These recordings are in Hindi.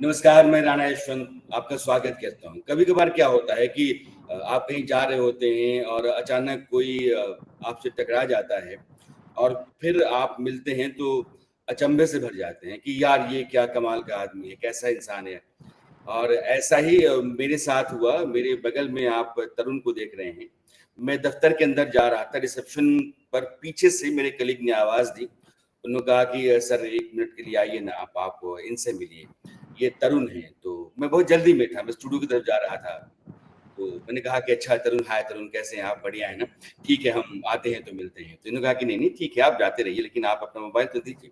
नमस्कार, मैं राणा यशवंत आपका स्वागत करता हूँ। कभी-कभार क्या होता है कि आप कहीं जा रहे होते हैं और अचानक कोई आपसे टकरा जाता है और फिर आप मिलते हैं तो अचंभे से भर जाते हैं कि यार ये क्या कमाल का आदमी है, कैसा इंसान है। और ऐसा ही मेरे साथ हुआ, मेरे बगल में आप तरुण को देख रहे हैं। मैं दफ्तर के अंदर जा रहा था, रिसेप्शन पर पीछे से मेरे कलीग ने आवाज़ दी। उन्होंने कहा कि सर 1 मिनट के लिए आइए ना आप इनसे मिलिए। ये तरुण हैं, तो मैं बहुत जल्दी में था, मैं स्टूडियो की तरफ जा रहा था। तो मैंने कहा कि अच्छा तरुण, हाय तरुण कैसे हैं आप? बढ़िया हैं ना? ठीक है, हम आते हैं तो मिलते हैं। तो इन्होंने कहा कि नहीं-नहीं ठीक है, आप जाते रहिए लेकिन आप अपना मोबाइल तो दीजिए।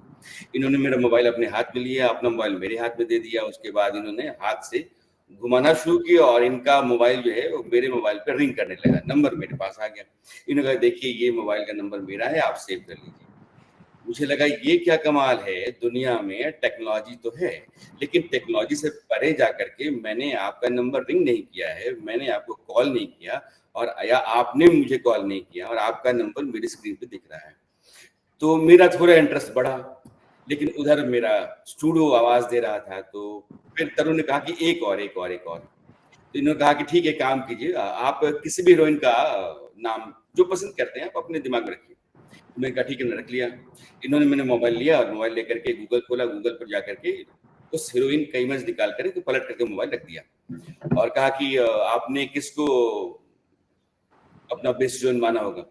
इन्होंने मेरा मोबाइल अपने हाथ में लिया, अपना मोबाइल मेरे हाथ में दे दिया, उसके बाद इन्होंने हाथ से घुमाना शुरू किया और इनका मोबाइल जो है वो मेरे मोबाइल पे रिंग करने लगा, नंबर मेरे पास आ गया। इन्होंने कहा देखिए ये मोबाइल का नंबर मेरा है, आप सेव कर लीजिए। मुझे लगा ये क्या कमाल है, दुनिया में टेक्नोलॉजी तो है, लेकिन टेक्नोलॉजी से परे जाकर के मैंने आपका नंबर रिंग नहीं किया है, मैंने आपको कॉल नहीं किया और या आपने मुझे कॉल नहीं किया और आपका नंबर मेरी स्क्रीन पे दिख रहा है। तो मेरा थोड़ा इंटरेस्ट बढ़ा, लेकिन उधर मेरा स्टूडियो आवाज़ दे रहा था, तो फिर तरुण ने कहा कि एक और, एक और, एक और। तो इन्होंने कहा कि ठीक है, काम कीजिए आप किसी भी हीरोइन का नाम जो पसंद करते हैं, आप अपने दिमाग में रखिए। मैंने कहा ठीक है, मैंने रख लिया। इन्होंने मैंने मोबाइल लिया और मोबाइल लेकर के गूगल खोला, गूगल पर जाकर के उस हीरोइन का इमेज निकाल कर के पलट करके मोबाइल रख दिया और कहा कि आपने किसको अपना बेस्ट हीरोइन माना होगा?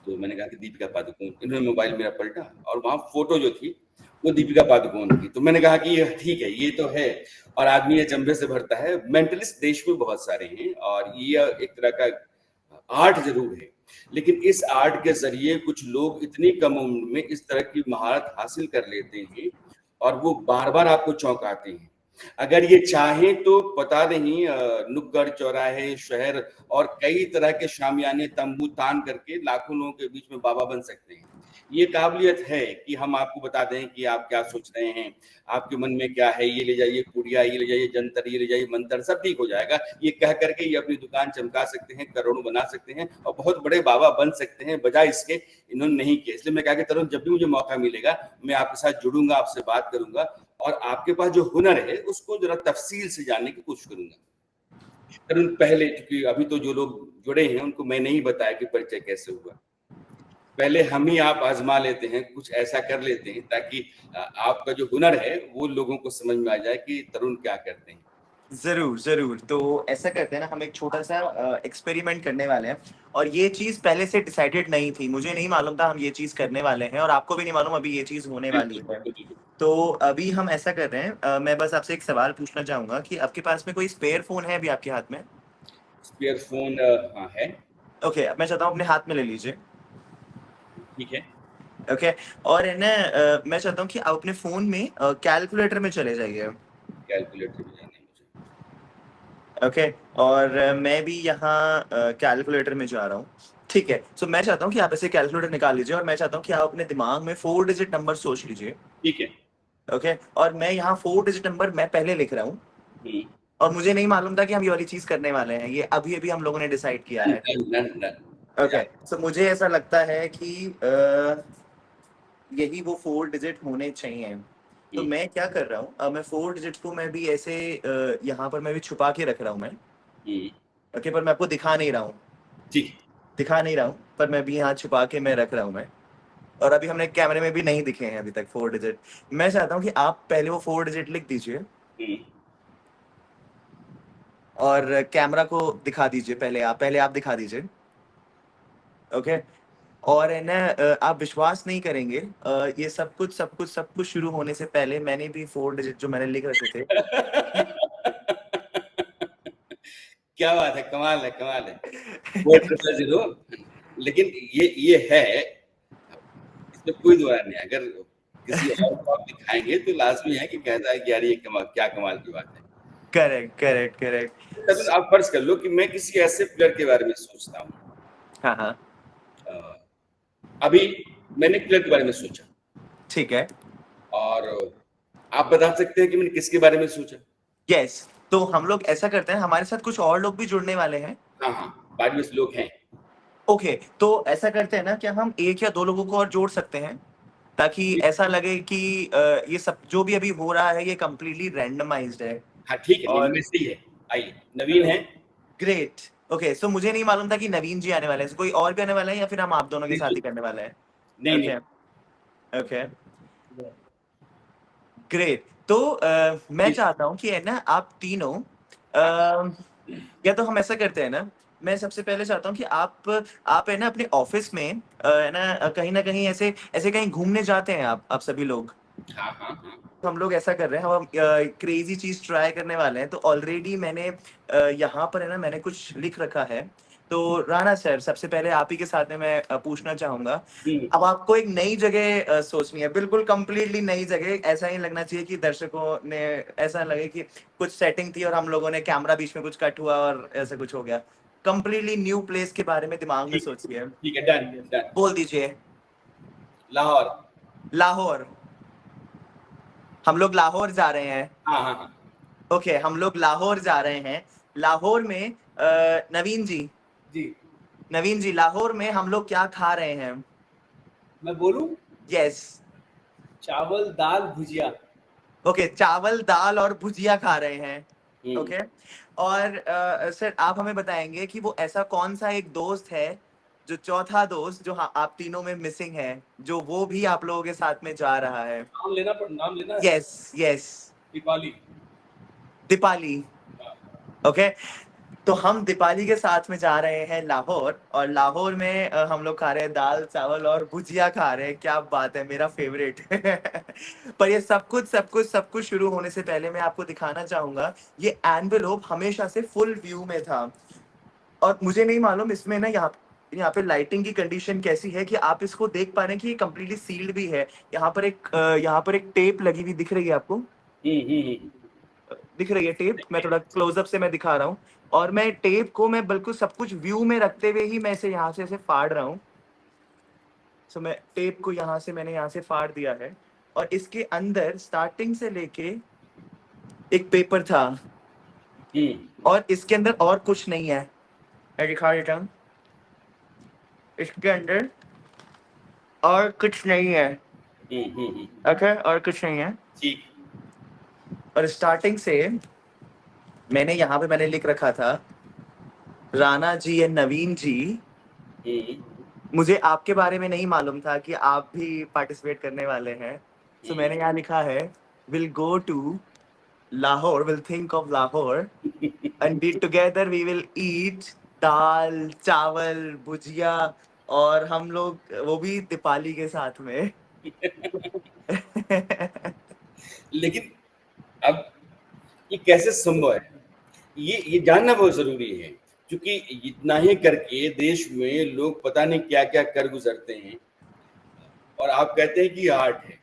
तो मैंने कहा कि दीपिका पादुकोण। इन्होंने मोबाइल मेरा पलटा और वहाँ फ़ोटो जो थी, वो दीपिका पादुकोण की। तो मैंने कहा कि ये ठीक है, ये तो है और आदमी अचंभे से भरता है। मेंटलिस्ट देश में बहुत सारे हैं और ये एक तरह का आर्ट ज़रूर है। लेकिन इस आर्ट के ज़रिए कुछ लोग इतनी कम उम्र में इस तरह की महारत हासिल कर लेते हैं और वो बार-बार आपको चौंकाते हैं। अगर ये चाहें तो पता नहीं नुक्कड़, चौराहे, शहर और कई तरह के शामियाने, तंबू तान करके लाखों लोगों के बीच में बाबा बन सकते हैं। ये काबिलियत है कि हम आपको बता दें कि आप क्या सोच रहे हैं, आपके मन में क्या है, ये ले जाइए पुड़िया, ये ले जाइए जंतर, ये ले जाइए मंतर, सब ठीक हो जाएगा। ये कह कर के ये अपनी दुकान चमका सकते हैं, करोड़ों बना सकते हैं और बहुत बड़े बाबा बन सकते हैं, बजाय इसके इन्होंने नहीं किया। इसलिए मैं कहा कि तरुण जब भी मुझे मौका मिलेगा, मैं आपके साथ जुड़ूँगा, आपसे बात करूँगा और आपके पास जो हुनर है, उसको ज़रा तफ़सील से जानने की कोशिश करूँगा। तरुण पहले क्योंकि अभी तो जो लोग जुड़े हैं, उनको मैं नहीं बताया कि परिचय कैसे हुआ। पहले हम ही आप आज़मा लेते हैं, कुछ ऐसा कर लेते हैं ताकि आपका जो हुनर है, वो लोगों को समझ में आ जाए कि तरुण क्या करते हैं। ज़रूर, ज़रूर। तो ऐसा करते हैं ना, हम एक छोटा-सा एक्सपेरिमेंट करने वाले हैं और ये चीज़ पहले से डिसाइडेड नहीं थी। मुझे नहीं मालूम था हम ये चीज़ करने वाले हैं और आपको भी नहीं मालूम अभी ये चीज़ होने वाली बिल्कुल, है। बिल्कुल, बिल्कुल। तो अभी हम ऐसा कर रहे हैं, मैं बस आपसे एक सवाल पूछना चाहूँगा कि आपके पास में कोई स्पेयर फ़ोन है अभी आपके हाथ में? स्पेयर फ़ोन हाँ है, ओके, अब मैं चाहता हूँ अपने हाथ में ले लीजिए। ठीक है। ओके, और है ना मैं चाहता हूँ कि आप अपने फ़ोन में कैलकुलेटर में चले जाइए। कैलकुलेटर भी जाना है मुझे। ओके, और मैं भी यहाँ कैलकुलेटर में जा रहा हूँ। ठीक है, सो मैं चाहता हूँ कि आप ऐसे कैलकुलेटर निकाल लीजिए और मैं चाहता हूँ कि आप अपने दिमाग में 4 डिजिट नंबर सोच लीजिए। ठीक है। ओके, और मैं यहाँ 4 डिजिट नंबर मैं पहले लिख रहा हूँ हुँ। और मुझे नहीं मालूम था कि हम ये वाली चीज़ करने वाले हैं। ये अभी-अभी हम लोगों ने डिसाइड किया है। Done, done, done. ओके, मज़ा सो मुझे ऐसा लगता है कि यही वो 4 डिजिट होने चाहिए। तो हुँ, मैं क्या कर रहा हूँ, मैं 4 डिजिट को मैं भी ऐसे यहाँ पर मैं भी छुपा के रख रहा हूँ मैं। हुँ। ओके, पर मैं आपको दिखा नहीं रहा हूँ। ठीक। दिखा नहीं रहा हूँ, पर मैं भी यहाँ छुपा के मैं रख रहा हूँ मैं। और अभी हमने कैमरे में भी नहीं दिखे हैं अभी तक 4 डिजिट। मैं चाहता हूँ कि आप पहले वो 4 डिजिट लिख दीजिए हुँ। और कैमरा को दिखा दीजिए पहले आप दिखा दीजिए। ओके, और है ना आप विश्वास नहीं करेंगे, ये सब कुछ शुरू होने से पहले मैंने भी 4 डिजिट जो मैंने लिख रखे थे क्या बात है, कमाल है, कमाल है। 400 लेकिन ये है, इसमें कोई दो राय नहीं है। अगर किसी और को आप दिखाएँगे तो लाज़मी है कि कहता है कि यार ये क्या कमाल की बात है। Correct, correct, correct. तब आप फ़र्ज़ कर लो कि मैं किसी ऐसे प्लेयर के बारे में सोचता हूँ। हाँ, हाँ, अ, अभी मैंने एक प्लेयर के बारे में सोचा ठीक है। और आप बता सकते हैं कि मैंने किसके बारे में सोचा? यस, तो हम लोग ऐसा करते हैं, हमारे साथ कुछ और लोग भी जुड़ने वाले हैं। हाँ, हाँ, 22 लोग हैं। ओके, तो ऐसा करते हैं ना, क्या हम 1 या 2 लोगों को और जोड़ सकते हैं? ताकि जी, ऐसा लगे कि ये सब जो भी अभी हो रहा है ये कंप्लीटली रैंडमाइज़्ड है। हाँ ठीक है, और इनमें से ही है। आइए, नवीन है। ग्रेट। ओके, सो मुझे नहीं मालूम था कि नवीन जी आने वाले हैं। So, कोई और भी आने वाला है या फिर हम आप दोनों के साथ ही करने वाले हैं? नहीं ओके नहीं, ओके ग्रेट। तो मैं जी, चाहता हूँ कि है ना आप तीनों या तो हम ऐसा करते हैं ना, मैं सबसे पहले चाहता हूँ कि आप है ना अपने ऑफिस में है ना कहीं ऐसे ऐसे कहीं घूमने जाते हैं आप सभी लोग। हाँ हाँ हाँ, हम लोग ऐसा कर रहे हैं, हम क्रेजी चीज ट्राई करने वाले हैं। तो ऑलरेडी मैंने यहाँ पर है ना मैंने कुछ लिख रखा है। तो राणा सर, सबसे पहले आप ही के साथ में मैं पूछना चाहूंगा। अब आपको एक नई जगह सोचनी है, बिल्कुल कंप्लीटली नई जगह। ऐसा ही लगना चाहिए कि दर्शकों ने ऐसा लगे कि कुछ सेटिंग थी और हम लोगों ने कैमरा बीच में कुछ कट हुआ और ऐसा कुछ हो गया। कंप्लीटली न्यू प्लेस के बारे में दिमाग में सोचिए। ठीक है, डन डन। बोल दीजिए। लाहौर। लाहौर। हम लोग लाहौर जा रहे हैं। हाँ हाँ हाँ, ओके, हम लोग लाहौर जा रहे हैं। लाहौर में नवीन जी, जी। नवीन जी लाहौर में हम लोग क्या खा रहे हैं? मैं बोलूं? यस। चावल दाल भुजिया। ओके, चावल दाल और भुजिया खा रहे हैं। ओके। और सर आप हमें बताएंगे कि वो ऐसा कौन सा एक दोस्त है, जो चौथा दोस्त जो आप तीनों में मिसिंग है, जो वो भी आप लोगों के साथ में जा रहा है? नाम लेना है। Yes yes. Deepali. Deepali. Okay. तो हम दीपाली के साथ में जा रहे हैं लाहौर, और लाहौर में हम लोग खा रहे हैं दाल चावल और भुजिया खा रहे हैं। क्या बात है, मेरा फेवरेट। पर ये सब कुछ शुरू होने से पहले मैं आपको दिखाना चाहूंगा, ये एनवेलोप हमेशा से फुल व्यू में था। और मुझे नहीं मालूम इसमें ना यहाँ पे लाइटिंग की कंडीशन कैसी है कि आप इसको देख पा रहे हैं कि ये कम्प्लीटली सील्ड भी है। यहाँ पर एक टेप लगी हुई दिख रही है आपको? दिख रही है टेप? मैं थोड़ा क्लोजअप से मैं दिखा रहा हूँ। और मैं टेप को मैं बिल्कुल सब कुछ व्यू में रखते हुए ही मैं इसे यहाँ से ऐसे फाड़ रहा हूँ। सो मैं टेप को मैंने यहाँ से फाड़ दिया है। और इसके अंदर स्टार्टिंग से लेके एक पेपर था, और इसके अंदर और कुछ नहीं है। मैं दिखा देता हूँ, इसके अंदर और कुछ नहीं है। ओके, और कुछ नहीं है। ठीक। और स्टार्टिंग से मैंने लिख रखा था, राणा जी एंड नवीन जी, मुझे आपके बारे में नहीं मालूम था कि आप भी पार्टिसिपेट करने वाले हैं। सो मैंने यहाँ लिखा है, will go to Lahore, will think of Lahore and be together, we will eat dal chawal bhujia, और हम लोग वो भी दीपाली के साथ में। लेकिन अब ये कैसे संभव है, ये जानना बहुत जरूरी है, क्योंकि इतना ही करके देश में लोग पता नहीं क्या क्या कर गुजरते हैं, और आप कहते हैं कि आर्ट है।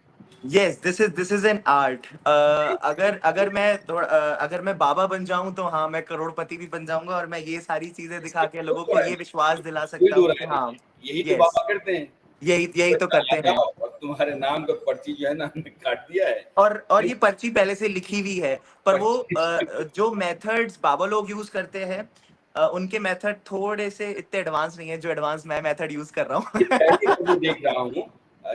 Yes, this is an art. अगर मैं बाबा बन जाऊं तो हाँ, मैं करोड़पति भी बन जाऊंगा, और मैं ये सारी चीजें दिखा के लोगों को ये विश्वास दिला कोई सकता दो हूँ कि राय हाँ। नहीं, यही तो यस, बाबा करते हैं। यही तो पैसा करते आ हैं। जाओ और तुम्हारे नाम का पर्ची जो है ना, हमने काट दिया है। और ये पर्ची पहले से लिखी हुई है, पर वो पर्ची जो मेथड्स बाबा लोग यूज करते हैं, उनके मेथड थोड़े से इतने एडवांस नहीं है जो एडवांस मैं मेथड यूज कर रहा ये पहली हूँ। बार मैं देख रहा हूँ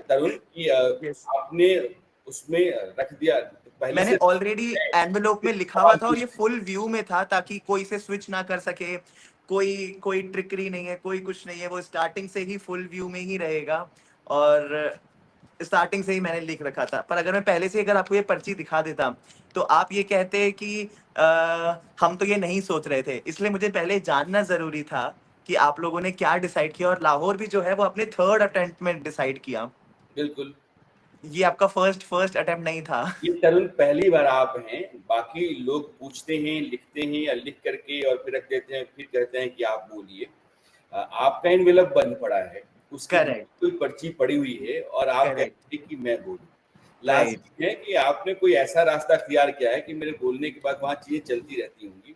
तरुण, कि यस, आपने उसमें रख दिया पहले मैंने से। ऑलरेडी एनवेलोप में लिखा हुआ सवाल था, और ये पूछ- फुल व्यू में था ताकि कोई इसे स्विच ना कर सके। कोई कोई ट्रिकरी नहीं है, कोई कुछ नहीं है, वो स्टार्टिंग से ही फुल व्यू में ही रहेगा। और स्टार्टिंग से ही मैंने लिख रखा था। पर अगर मैं पहले से अगर आपको ये पर्ची दिखा देता, तो आप ये कहते कि हम तो ये नहीं सोच रहे थे। इसलिए मुझे पहले जानना जरूरी था कि आप लोगों ने क्या डिसाइड किया, और लाहौर भी जो है वो अपने थर्ड अटेम्प्ट में डिसाइड किया। बिल्कुल, ये आपका फर्स्ट अटेम्प्ट नहीं था। ये तरुण पहली बार आप हैं। बाकी लोग पूछते हैं, लिखते हैं, या लिख करके और फिर रख देते हैं, फिर कहते हैं कि आप बोलिए। आपका एनवेलप बंद पड़ा है, उसके बीच करेक्ट कोई पर्ची पड़ी हुई है, और आप करेक्ट कहते हैं कि मैं बोलूं। राइट। लाजिम है कि आपने कोई ऐसा रास्ता अख्तियार किया है कि मेरे बोलने के बाद वहां चीजें चलती रहती होंगी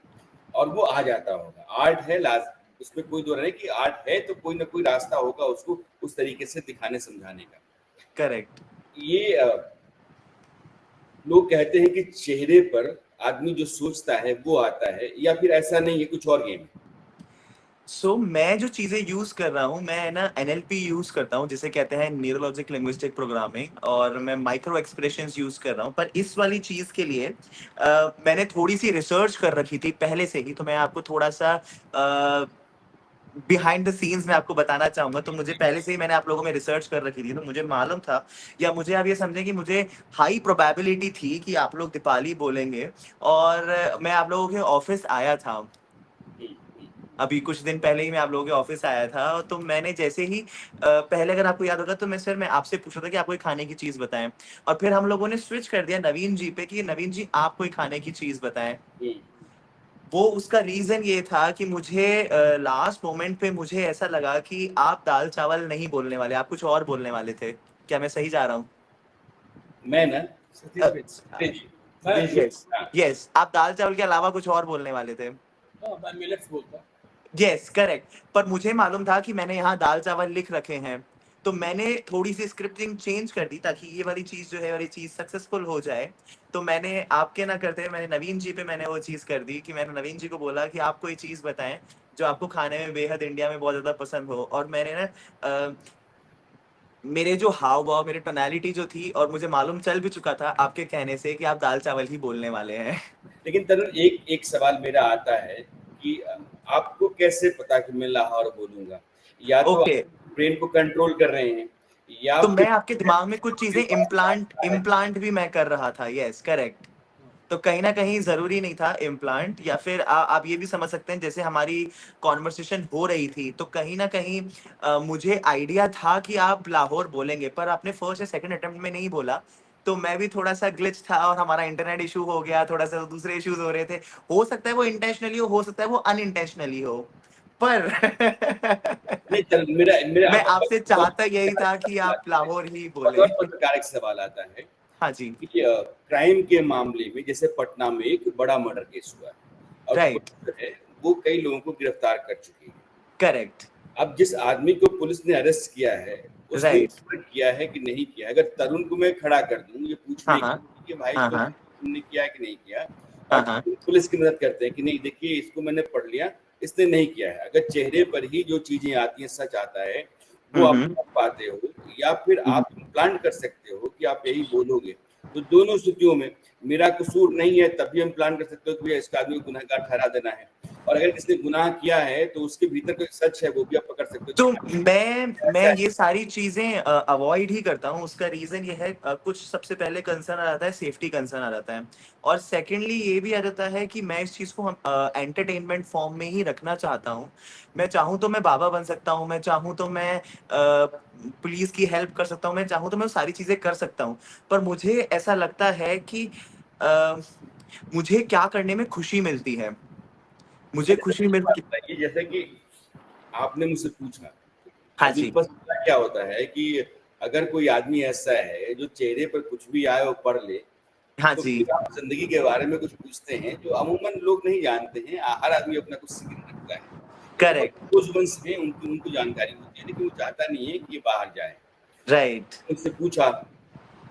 और वो आ जाता होगा। आर्ट है, उसमें कोई दो राय नहीं कि आर्ट है, तो कोई ना कोई रास्ता होगा उसको उस तरीके से दिखाने समझाने का। करेक्ट। ये लोग कहते हैं कि चेहरे पर आदमी जो सोचता है वो आता है, या फिर ऐसा नहीं है, कुछ और गेम है? मैं जो चीजें यूज कर रहा हूँ, मैं ना एनएलपी यूज करता हूँ, जिसे कहते हैं न्यूरोलॉजिक लिंग्विस्टिक प्रोग्रामिंग, और मैं माइक्रो एक्सप्रेशंस यूज कर रहा हूँ। पर इस वाली चीज के लिए मैंने थोड़ी सी रिसर्च कर रखी थी पहले से ही, तो मैं आपको थोड़ा सा बिहाइंड द सीन्स में आपको बताना चाहूंगा। तो मुझे पहले से ही मैंने आप लोगों में रिसर्च कर रखी थी, तो मुझे मालूम था, या मुझे आप ये समझें कि मुझे हाई प्रोबेबिलिटी थी कि आप लोग दीपाली बोलेंगे। और मैं आप लोगों के ऑफिस आया था, अभी कुछ दिन पहले ही मैं आप लोगों के ऑफिस आया था। तो मैंने जैसे ही पहले, अगर आपको याद होगा, तो मैं आपसे पूछा था कि आप कोई खाने की चीज बताएं, और फिर हम लोगों ने स्विच कर दिया नवीन जी पे कि नवीन जी आप कोई खाने की चीज बताएं। वो उसका रीजन ये था कि मुझे लास्ट मोमेंट पे मुझे ऐसा लगा कि आप दाल चावल नहीं बोलने वाले, आप कुछ और बोलने वाले थे। क्या मैं सही जा रहा हूँ? मैं ना सतीश भाई, सतीश जी, यस, यस, आप दाल चावल के अलावा कुछ और बोलने वाले थे। मैं मिलेट्स बोलता। Yes, correct. पर मुझे मालूम था कि मैंने यहाँ दाल चावल लिख रखे हैं, तो मैंने थोड़ी सी स्क्रिप्टिंग चेंज कर दी ताकि ये वाली चीज जो है, वाली चीज सक्सेसफुल हो जाए। तो मैंने आपके ना करते हुए मैंने नवीन जी पे मैंने वो चीज कर दी कि मैंने नवीन जी को बोला कि आप कोई चीज बताएं जो आपको खाने में बेहद इंडिया में बहुत ज्यादा पसंद हो। और मैंने ना मेरे जो हाव भाव, मेरी टोनालिटी जो थी, और मुझे मालूम चल भी चुका था आपके कहने से कि आप दाल चावल ही बोलने वाले हैं। लेकिन तरुण, एक एक सवाल मेरा आता है कि आपको कैसे पता कि मैं लाहौर बोलूंगा? या तो ओके, आप ब्रेन को कंट्रोल कर रहे हैं, या तो मैं फिर आपके दिमाग में कुछ चीजें इम्प्लांट इम्प्लांट भी मैं कर रहा था। Yes, correct. तो कहीं ना कहीं जरूरी नहीं था इम्प्लांट, या फिर आप ये भी समझ सकते हैं, जैसे हमारी कॉन्वर्सेशन हो रही थी, तो कहीं ना कहीं मुझे आइडिया था कि आप लाहौर बोलेंगे, पर आपने फर्स्ट या सेकंड अटेम्प्ट में नहीं बोला। तो मैं भी थोड़ा सा ग्लिच था, और हमारा इंटरनेट इशू हो गया, थोड़ा सा दूसरे इश्यूज हो रहे थे। हो सकता है वो इंटेंशनली हो सकता है वो अनइंटेंशनली हो, पर नहीं तरुण, मेरा मेरा मैं अब आपसे चाहता यही था कि आप लाहौर ही बोले। और पत्रकारिक सवाल आता है हाँ जी। कि क्राइम के मामले में, जैसे पटना में एक बड़ा मर्डर केस हुआ है, और राइट, पुलिस जो है वो कई लोगों को गिरफ्तार कर चुकी है। करेक्ट, अब जिस आदमी को पुलिस ने अरेस्ट किया है, उसने राइट। मर्डर किया है कि नहीं किया है? अगर तरुण को मैं खड़ा कर दूं ये हाँ पूछने के हाँ, लिए कि भाई हाँ हाँ, तुमने किया है कि नहीं किया, और हाँ हाँ। पुलिस की मदद करते हैं कि नहीं देखिए इसको मैंने पढ़ लिया, इसने नहीं किया है, अगर चेहरे पर ही जो चीजें आती हैं, सच आता है, वो आप हम्म, कर पाते हो, या फिर हम्म। आप प्लान कर सकते हो कि आप यही बोलोगे, तो दोनों स्थितियों में मेरा कसूर नहीं है, तभी हम प्लान कर सकते हो कि भैया इसका आदमी को गुनहगार ठहरा देना है। और अगर किसी ने गुनाह किया है तो उसके भीतर कोई सच है, वो भी आप पकड़ सकते हो कि तो हाँ, मैं ऐसा है। ये सारी चीजें अवॉइड ही करता हूँ। उसका रीजन ये है, कुछ सबसे पहले कंसर्न आ जाता है, सेफ्टी कंसर्न आ जाता है, और सेकेंडली ये भी आ जाता है कि मैं इस चीज को एंटरटेनमेंट फॉर्म में ही रखना चाहता हूँ। मैं चाहूँ तो मैं बाबा बन सकता हूँ, मैं चाहूँ तो मैं पुलिस की हेल्प कर सकता हूँ, मैं चाहूँ तो मैं वो सारी चीजें कर सकता हूँ। पर मुझे ऐसा लगता है कि अ, मुझे क्या करने में खुशी मिलती है, मुझे अच्छा, खुशी एक बात मिलती। बताइए, जैसे कि आपने मुझसे पूछा, हाँ अभी जी। बस क्या होता है कि अगर कोई आदमी ऐसा है जो चेहरे पर कुछ भी आए और पढ़ ले, हाँ तो जी, फिर आप जिंदगी के बारे में कुछ पूछते हैं जो अमूमन लोग नहीं जानते हैं। हर आदमी अपना कुछ सीक्रेट रखता है, तो बहुत करेक्ट, क्लोज वंस में उनको उनको जानकारी होती है, लेकिन वो चाहता नहीं है कि ये बाहर जाए। राइट, मुझसे पूछा,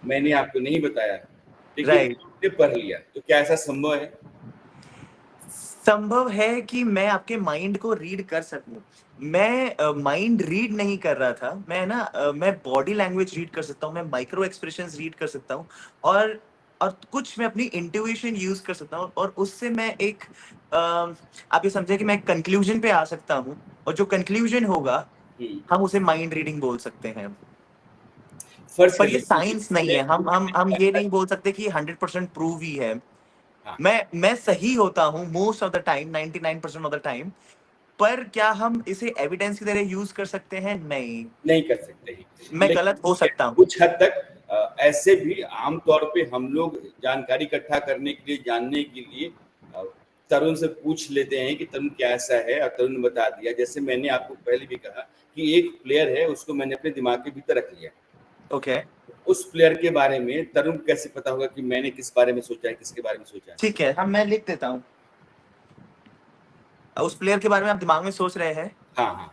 मैंने आपको नहीं बताया, लेकिन राइट। आपने पढ़ लिया, तो क्या ऐसा संभव है? संभव है कि मैं आपके माइंड को रीड कर सकूं। मैं माइंड रीड नहीं कर रहा था, मैं बॉडी लैंग्वेज रीड कर सकता हूँ, मैं माइक्रो एक्सप्रेशंस रीड कर सकता हूँ, और कुछ मैं अपनी इंट्यूशन यूज कर सकता हूँ, और उससे मैं एक आप ये समझे कि मैं एक कंक्लूजन पे आ सकता हूँ, और जो कंक्लूजन होगा हम्म, हम उसे माइंड रीडिंग बोल सकते हैं। फर्ज पर कर ये लीजिए कि साइंस नहीं है, हम ये नहीं बोल सकते कि 100% प्रूव ही है। हाँ, मैं सही होता हूँ most of the time, 99% of the time. पर क्या हम इसे एविडेंस की तरह यूज कर सकते हैं? नहीं। नहीं कर सकते हैं। मैं गलत हो लेकिन सकता हूँ। कुछ हद तक ऐसे भी आम तौर पे हम लोग जानकारी इकट्ठा करने के लिए, जानने के लिए अ, तरुण से पूछ लेते हैं कि तरुण क्या ऐसा है, और तरुण ने बता दिया। जैसे मैंने आपको पहले भी कहा कि एक प्लेयर है, उसको मैंने अपने दिमाग के भीतर रख लिया। ओके, उस प्लेयर के बारे में तरुण को कैसे पता होगा कि मैंने किस बारे में सोचा है, किसके बारे में सोचा है? ठीक है, हम मैं लिख देता हूँ। उस प्लेयर के बारे में आप दिमाग में सोच रहे हैं? हाँ, हाँ।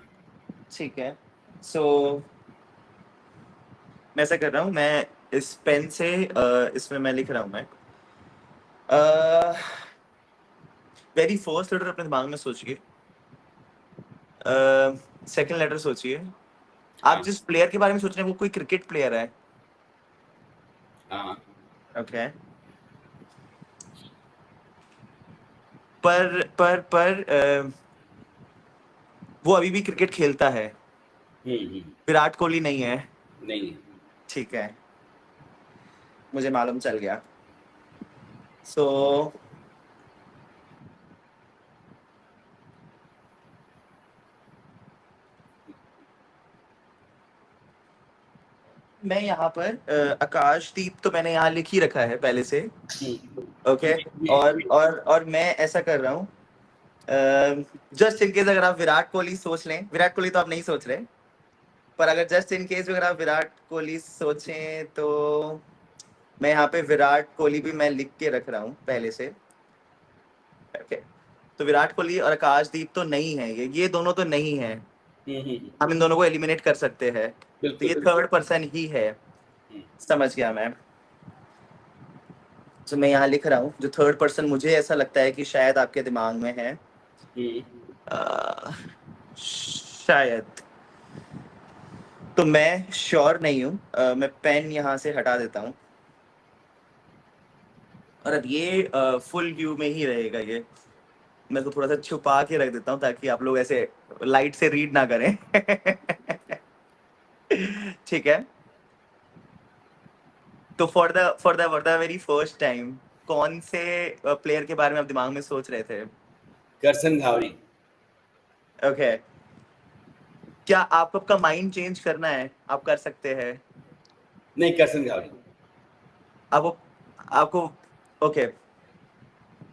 ठीक है। सो मैं ऐसा कर रहा हूँ, मैं इस पेन से इसमें मैं लिख रहा हूँ। मैं वेरी फर्स्ट लेटर अपने दिमाग में सोचिए। सेकंड लेटर सोचिए। आप जिस प्लेयर के बारे में सोच रहे हैं वो कोई क्रिकेट प्लेयर है? हाँ। ओके। पर वो अभी भी क्रिकेट खेलता है। विराट कोहली नहीं है? नहीं। ठीक है, मुझे मालूम चल गया। सो मैं यहाँ पर आकाशदीप तो मैंने यहाँ लिख ही रखा है पहले से। ओके। और मैं ऐसा कर रहा हूँ, जस्ट इन केस अगर आप विराट कोहली सोच लें, विराट कोहली तो आप नहीं सोच रहे, पर अगर जस्ट इन केस अगर आप विराट कोहली सोचें तो मैं यहाँ पे विराट कोहली भी मैं लिख के रख रहा हूँ पहले से। ओके। तो विराट कोहली और आकाशदीप तो नहीं है, ये दोनों तो नहीं है। हम इन दोनों को एलिमिनेट कर सकते हैं, तो ये थर्ड पर्सन ही है। समझ गया मैं। तो मैं यहाँ लिख रहा हूँ जो थर्ड पर्सन मुझे ऐसा लगता है कि शायद आपके दिमाग में है। शायद, तो मैं श्योर नहीं हूँ। मैं पेन यहाँ से हटा देता हूँ और अब ये फुल व्यू में ही रहेगा। ये मैं तो थोड़ा सा छुपा के रख देता हूँ ताकि आप लोग ऐसे लाइट से रीड ना करें। ठीक है। तो for the very first time कौन से प्लेयर के बारे में आप दिमाग में सोच रहे थे? करसन घावरी। ओके। क्या आप आपका माइंड चेंज करना है? आप कर सकते हैं। नहीं, करसन घावरी। आपको ओके,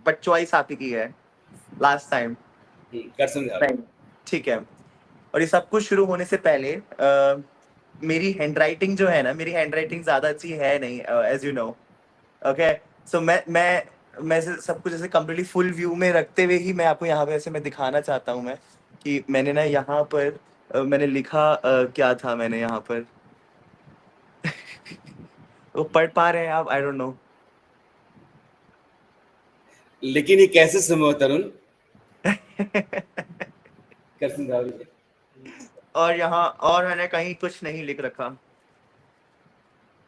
बट चॉइस आप ही की है लास्ट टाइम। करसन घावरी। ठीक है। और ये सब कुछ शुरू होने से पहले मेरी हैंडराइटिंग जो है ना, मेरी हैंडराइटिंग ज्यादा अच्छी है नहीं, एज यू नो। ओके। सो मैं सब कुछ ऐसे कम्प्लीटली फुल व्यू में रखते हुए ही मैं आपको यहाँ पे ऐसे मैं दिखाना चाहता हूँ मैं कि मैंने ना यहाँ पर मैंने लिखा क्या था मैंने यहाँ पर। वो पढ़ पा रहे हैं आप? I don't know. लेकिन ये कैसे संभव तरुण? करसन घावरी। और यहाँ और मैंने कहीं कुछ नहीं लिख रखा।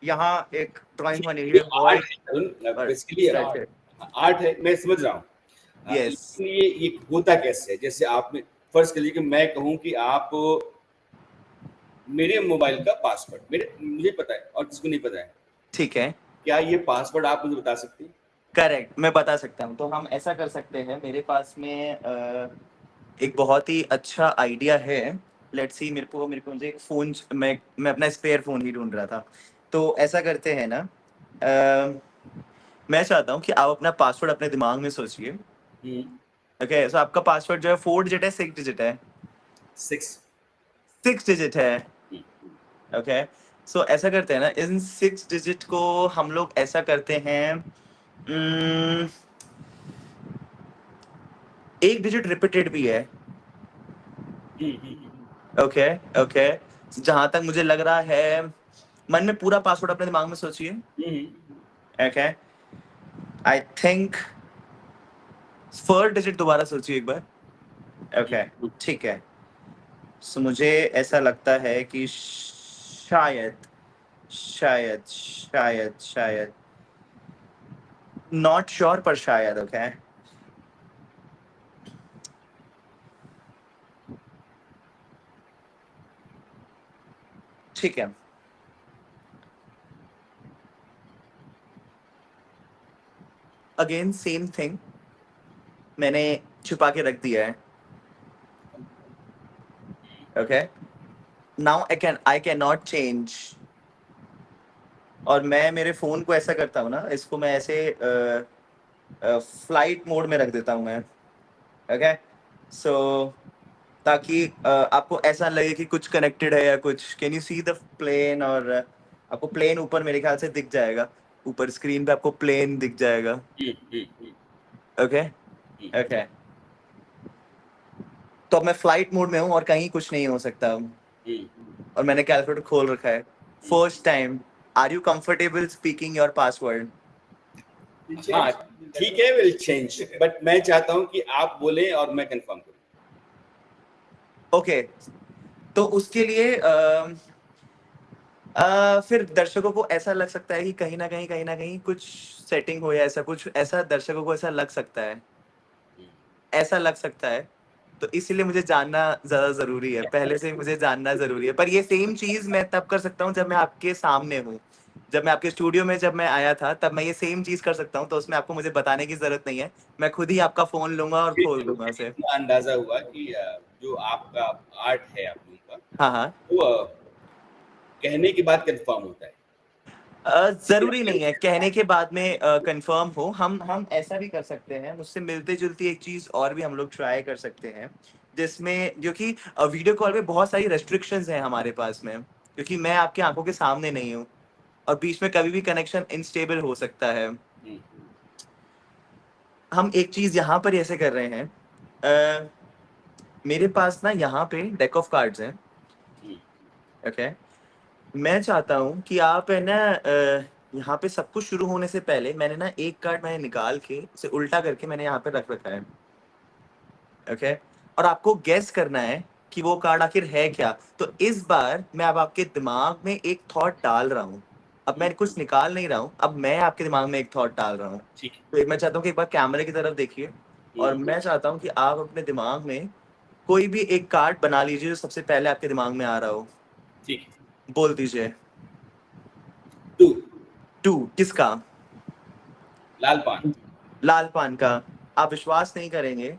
यहाँ एक ड्राइंग बनी हुई है, आर्ट है तरुण, बेसिकली आर्ट है, मैं समझ रहा हूँ। यस। लेकिन ये होता कैसे है? जैसे आपने फर्ज कर लीजिए कि मैं कहूँ कि आप मेरे मोबाइल का पासवर्ड मुझे पता है और किसको नहीं पता है, ठीक है। क्या ये पासवर्ड आप मुझे बता सकते हैं? करेक्ट, मैं बता सकता हूँ। तो हम ऐसा कर सकते हैं, मेरे पास में एक बहुत ही अच्छा आइडिया है। लेट्स सी, मेरे को मुझे एक फोन, मैं अपना स्पेयर फोन ही ढूंढ रहा था। तो ऐसा करते हैं ना, मैं चाहता हूँ कि आप अपना पासवर्ड अपने दिमाग में सोचिए। ओके। सो आपका पासवर्ड जो है 4 डिजिट है, 6 डिजिट है? 6 डिजिट है। ओके। सो ऐसा करते हैं ना, इन 6 डिजिट को हम लोग ऐसा करते हैं, एक डिजिट रिपीटेड भी है। ओके। ओके। जहां तक मुझे लग रहा है, मन में पूरा पासवर्ड अपने दिमाग में सोचिए। ओके। आई थिंक 4 डिजिट दोबारा सोचिए एक बार। ओके। ठीक है। सो मुझे ऐसा लगता है कि शायद शायद शायद शायद नॉट श्योर, पर शायद। ओके। ठीक है। अगेन सेम थिंग, मैंने छुपा के रख दिया है। Okay. Now I can not change. और मैं मेरे फोन को ऐसा करता हूँ ना, इसको मैं ऐसे फ्लाइट मोड में रख देता हूँ मैं। ओके। सो ताकि आपको ऐसा लगे कि कुछ कनेक्टेड है या कुछ। Can you see the plane? और आपको प्लेन ऊपर मेरे ख्याल से दिख जाएगा, ऊपर स्क्रीन पे आपको प्लेन दिख जाएगा। ओके। ओके। तो अब मैं फ्लाइट मोड में हूँ और कहीं कुछ नहीं हो सकता। और मैंने कैलकुलेटर खोल रखा है first time. Are you comfortable speaking your password? हाँ ठीक है, विल चेंज, बट मैं चाहता हूँ कि आप बोलें और मैं कंफर्म करूँ। ओके, तो उसके लिए फिर दर्शकों को ऐसा लग सकता है कि कहीं ना कहीं कुछ सेटिंग हो या ऐसा कुछ, ऐसा दर्शकों को ऐसा लग सकता है, ऐसा लग सकता है। तो इसीलिए मुझे जानना ज्यादा जरूरी है, पहले से ही मुझे जानना जरूरी है। पर ये सेम चीज मैं तब कर सकता हूँ जब मैं आपके सामने हूँ। जब मैं आपके स्टूडियो में जब मैं आया था तब मैं ये सेम चीज कर सकता हूँ, तो उसमें आपको मुझे बताने की जरूरत नहीं है। मैं खुद ही आपका फोन लूंगा और खोल दूंगा उसे। इतना अंदाजा हुआ कि जो आपका आर्ट है आप लोगों का, हाँ हाँ। वो कहने के बाद कंफर्म होता है। जरूरी नहीं है कहने के बाद में कंफर्म हो। हम ऐसा भी कर सकते हैं, उससे मिलती जुलती एक चीज और भी हम लोग ट्राई कर सकते हैं, जिसमें जो कि वीडियो कॉल में बहुत सारी रेस्ट्रिक्शंस हैं हमारे पास में, क्योंकि मैं आपकी आंखों के सामने नहीं हूँ और बीच में कभी भी कनेक्शन इनस्टेबल हो सकता है। हम्म, हम एक चीज यहाँ पर ऐसे कर रहे हैं, अ, मेरे पास ना यहाँ पे डेक ऑफ कार्ड्स हैं। हम्म, ओके, मैं चाहता हूँ कि आप है ना यहाँ पे सब कुछ शुरू होने से पहले मैंने ना एक कार्ड मैंने निकाल के उसे उल्टा करके मैंने यहाँ पे रख रखा है। ओके, और आपको गेस करना है कि वो कार्ड आखिर है क्या। तो इस बार मैं अब आपके दिमाग में एक थॉट डाल रहा हूँ। अब मैं कुछ निकाल नहीं रहा हूँ, अब मैं आपके दिमाग में एक थॉट डाल रहा हूँ। ठीक है। तो मैं चाहता हूँ कि एक बार कैमरे की तरफ देखिए, और मैं चाहता हूँ कि आप अपने दिमाग में कोई भी एक कार्ड बना लीजिए जो सबसे पहले आपके दिमाग में आ रहा हो। ठीक है। बोल दीजिए। 2 टू किसका? लाल पान। लाल पान का। आप विश्वास नहीं करेंगे,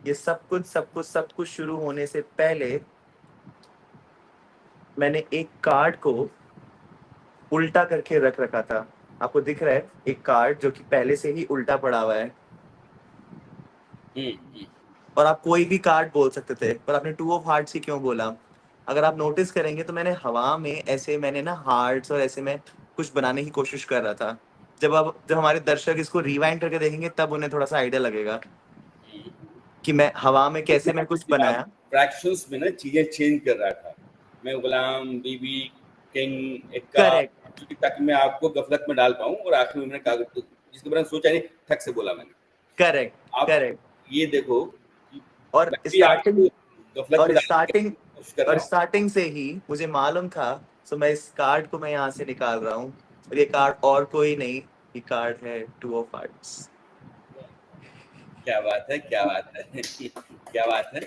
ये सब कुछ शुरू होने से पहले मैंने एक कार्ड को उल्टा करके रख रखा था। आपको दिख रहा है एक कार्ड जो कि पहले से ही उल्टा पड़ा हुआ है, हम्म, और आप कोई भी कार्ड बोल सकते थे, पर आपने टू ऑफ हार्ट्स ही क्यों बोला? अगर आप नोटिस करेंगे तो मैंने हवा में ऐसे मैंने ना हार्ट्स और ऐसे में कुछ बनाने की कोशिश कर रहा था। जब हमारे दर्शक इसको रिवाइंड करके देखेंगे तब उन्हें थोड़ा सा आइडिया लगेगा कि मैं हवा में कैसे मैं कुछ बनाया। फ्रैक्शंस में ना चीजें चेंज कर रहा था। मैं गुलाम, बीबी, किंग, इक्का, करेक्ट क्योंकि ताकि मैं आपको गफलत में डाल पाऊं, और आखिर में मैंने कागज जिसके बारे में सोचा नहीं, ठक से बोला मैंने। करेक्ट आप करेक्ट। ये देखो कि और मैं भी स्टार्टिंग आपको गफलत में और डालने की स्टार्टिंग कोशिश कर और रहा हूँ। स्टार्टिंग से ही मुझे मालूम था। तो मैं इस कार्ड को मैं यहाँ से निकाल रहा हूँ, और ये कार्ड और कोई नहीं, ये कार्ड है टू ऑफ हार्ट्स। क्या बात है, क्या बात है क्या बात है।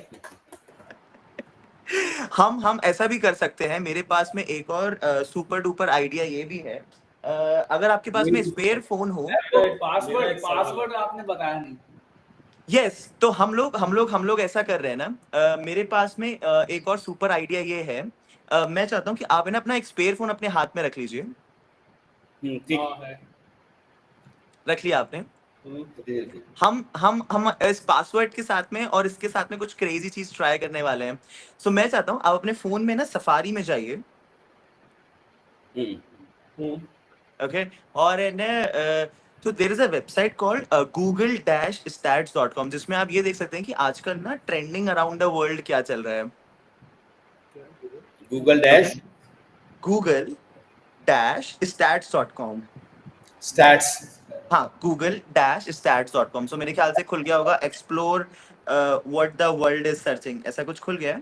हम ऐसा भी कर सकते हैं, मेरे पास में एक और सुपर डुपर आइडिया ये भी है। अगर आपके पास में स्पेयर फोन हो तो पासवर्ड पासवर्ड आपने बताया नहीं। यस, तो हम लोग ऐसा कर रहे हैं ना। मेरे पास में एक और सुपर आइडिया ये है। मैं चाहता हूँ कि आप है ना अपना एक स्पेयर फोन अपने हाथ में रख लीजिए। ठीक हाँ है। रख लिया आपने? है। हम इस पासवर्ड के साथ में और इसके साथ में कुछ क्रेजी चीज ट्राई करने वाले हैं। सो मैं चाहता हूँ आप अपने फोन में ना सफारी में जाइए। हम्म, ओके, और है ना तो there is a website called google-stats.com, जिसमें आप ये देख सकते हैं कि आजकल ना ट्रेंडिंग अराउंड द वर्ल्ड क्या चल रहा है। Google okay, dash google-stats.com। Stats. हाँ, google-stats.com। सो मेरे ख्याल से खुल गया होगा, explore what the world is searching, ऐसा कुछ खुल गया है।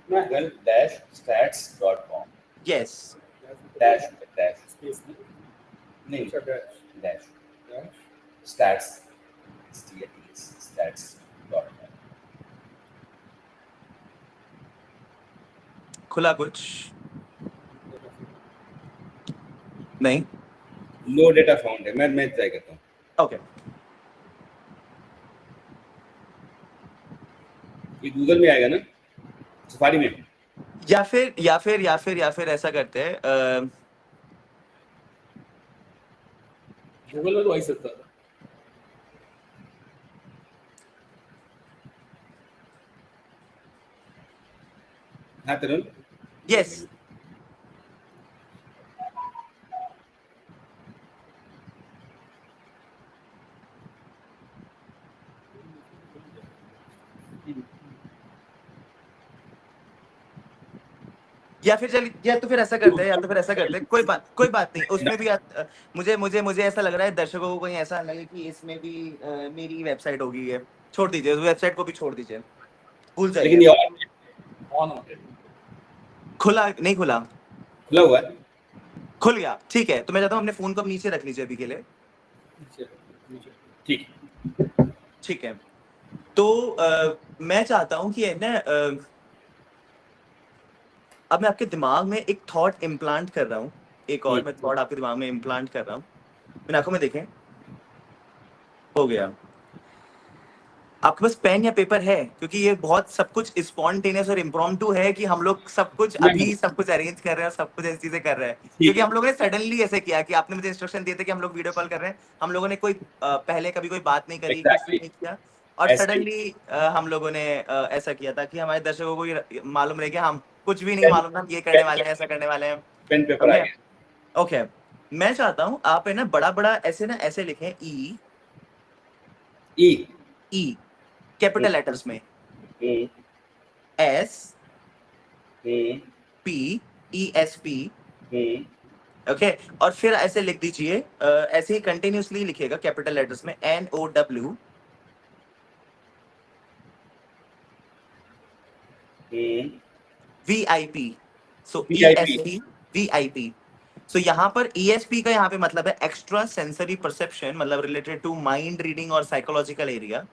Google dash stats dot com. Yes, dash dash space में नहीं, अच्छा dash dash dash stats stats dot com. खुला कुछ नहीं। नो डेटा फाउंड है। मैं ट्राई करता हूँ। ओके, ये गूगल में आएगा ना, सफारी में? या फिर ऐसा करते हैं। गूगल में तो वही सकता था। हाँ तरुण। यस, या फिर चल या तो फिर ऐसा करते हैं, या तो फिर ऐसा करते हैं, कोई बात नहीं उसमें भी मुझे मुझे मुझे ऐसा लग रहा है दर्शकों को कहीं ऐसा लगे कि इसमें भी मेरी वेबसाइट होगी है, छोड़ दीजिए उस वेबसाइट को भी, छोड़ दीजिए, भूल लेकिन जाइए। ये ऑन हो गया। खुला नहीं खुला? खुला हुआ है। खुल गया, ठीक है। तो मैं चाहता हूँ अपने फोन को नीचे रख लीजिए अभी के लिए। नीचे। ठीक। ठीक है, तो मैं चाहता हूँ कि है ना अब मैं आपके दिमाग में एक थॉट इम्प्लांट कर रहा हूँ, एक और मैं थॉट आपके दिमाग में इम्प्लांट कर रहा हूँ। मेरे आंखों में देखें, हो गया। आपके पास पेन या पेपर है? क्योंकि ये बहुत सब कुछ स्पॉन्टेनियस और इम्प्रॉम्प्टू है कि हम लोग सब कुछ अभी सब कुछ अरेंज कर रहे हैं, सब कुछ ऐसी चीजें कर रहे हैं, क्योंकि हम लोगों ने सडनली ऐसे किया कि आपने मुझे इंस्ट्रक्शन दिए थे कि हम लोग वीडियो कॉल कर रहे हैं, हम लोगों ने कोई पहले कभी कोई बात नहीं करी, कुछ भी नहीं किया, और ऐसे। सडनली हम लोगों ने ऐसा किया था कि हमारे दर्शकों को ये मालूम रहे कि हम कुछ भी नहीं मालूम था, हम ये करने वाले हैं, ऐसा करने वाले हैं। पेन पेपर आ गया। ओके, मैं चाहता हूँ आप है ना बड़ा बड़ा ऐसे ना ऐसे लिखें, ई कैपिटल लेटर्स में, एस पी ESP, ओके, और फिर ऐसे लिख दीजिए, ऐसे ही कंटिन्यूसली लिखिएगा कैपिटल लेटर्स में, NOW VIP, सो ESP VIP। सो यहाँ पर ESP का यहाँ पे मतलब है एक्स्ट्रा सेंसरी परसेप्शन, मतलब रिलेटेड टू माइंड रीडिंग और साइकोलॉजिकल एरिया,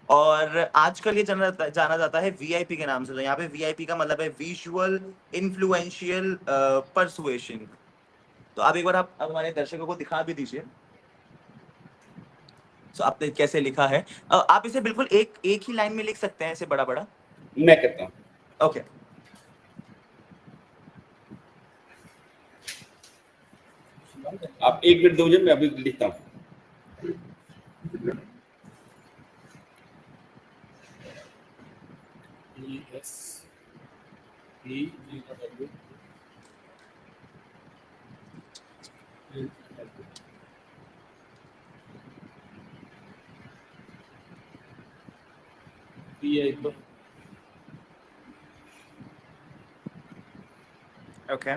और आजकल ये जाना जाता है VIP के नाम से। तो यहाँ पे VIP का मतलब है विजुअल इन्फ्लुएंशियल परसुएशन। तो आप एक बार आप हमारे दर्शकों को दिखा भी दीजिए। तो आपने कैसे लिखा है, आप इसे बिल्कुल एक ही लाइन में लिख सकते हैं, ऐसे बड़ा बड़ा। मैं करता हूँ। ओके, आप 1 मिनट दो मुझे, मैं अभी लिखता हूँ। ESPW okay,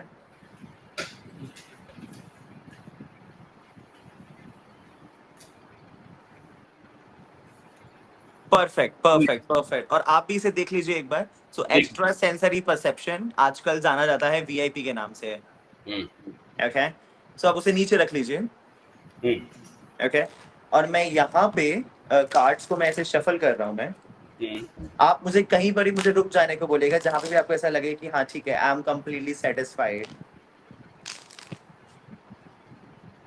perfect. और आप भी इसे देख लीजिए एक बार। सो एक्स्ट्रा सेंसरी परसेप्शन आजकल जाना जाता है VIP के नाम से। ओके, सो आप उसे नीचे रख लीजिए। ओके, और मैं यहाँ पे कार्ड्स को मैं ऐसे शफल कर रहा हूँ मैं। आप मुझे कहीं पर ही मुझे रुक जाने को बोलेगा, जहाँ पे भी आपको ऐसा लगे कि हाँ ठीक है, आई एम कम्प्लीटली सेटिस्फाइड।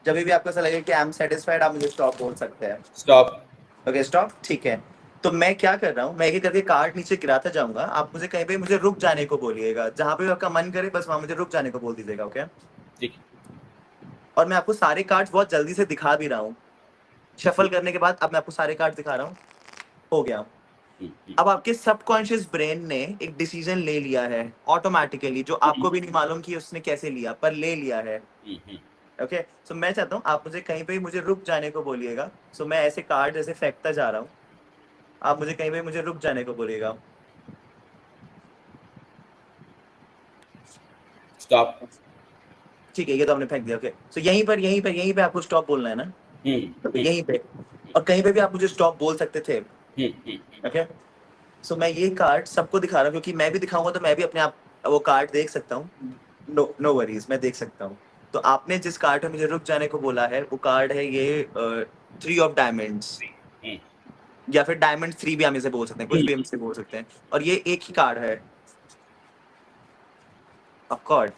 जब भी आपको ऐसा लगे कि आई एम सेटिस्फाइड, आप मुझे स्टॉप बोल सकते हैं। स्टॉप। ओके, स्टॉप, ठीक है। तो मैं क्या कर रहा हूँ, मैं एक करके कार्ड नीचे गिराता जाऊंगा, आप मुझे कहीं पे मुझे रुक जाने को बोलिएगा, जहाँ पे आपका मन करे बस वहां मुझे रुक जाने को बोल दीजिएगा। ओके, ठीक। और मैं आपको सारे कार्ड्स बहुत जल्दी से दिखा भी रहा हूँ। शफल करने के बाद अब मैं आपको सारे कार्ड दिखा रहा हूँ। हो गया। अब आपके सबकॉन्शियस ब्रेन ने एक डिसीजन ले लिया है ऑटोमेटिकली, जो आपको भी नहीं मालूम कि उसने कैसे लिया, पर ले लिया है। ओके, सो मैं चाहता हूँ आप मुझे कहीं पे मुझे रुक जाने को बोलिएगा। सो मैं ऐसे कार्ड ऐसे फेंकता जा रहा हूँ, आप मुझे कहीं पे मुझे रुक जाने को बोलिएगा। स्टॉप। ठीक है, ये तो आपने फेंक दिया। ओके, सो यहीं पे आपको स्टॉप बोलना है ना? तो यहीं पे, और कहीं पे भी आप मुझे स्टॉप बोल सकते थे। ओके, सो मैं ये कार्ड सबको दिखा रहा हूँ, क्योंकि मैं भी दिखाऊंगा तो मैं भी अपने आप वो कार्ड देख सकता हूँ। नो वरीज, मैं देख सकता हूँ। तो आपने जिस कार्ड में मुझे रुक जाने को बोला है, वो कार्ड है ये 3 ऑफ डायमंड्स, या फिर डायमंड 3 भी हम इसे बोल सकते हैं, कुछ भी हम इसे बोल सकते हैं। और ये एक ही कार्ड है, ऑफ कॉर्ड।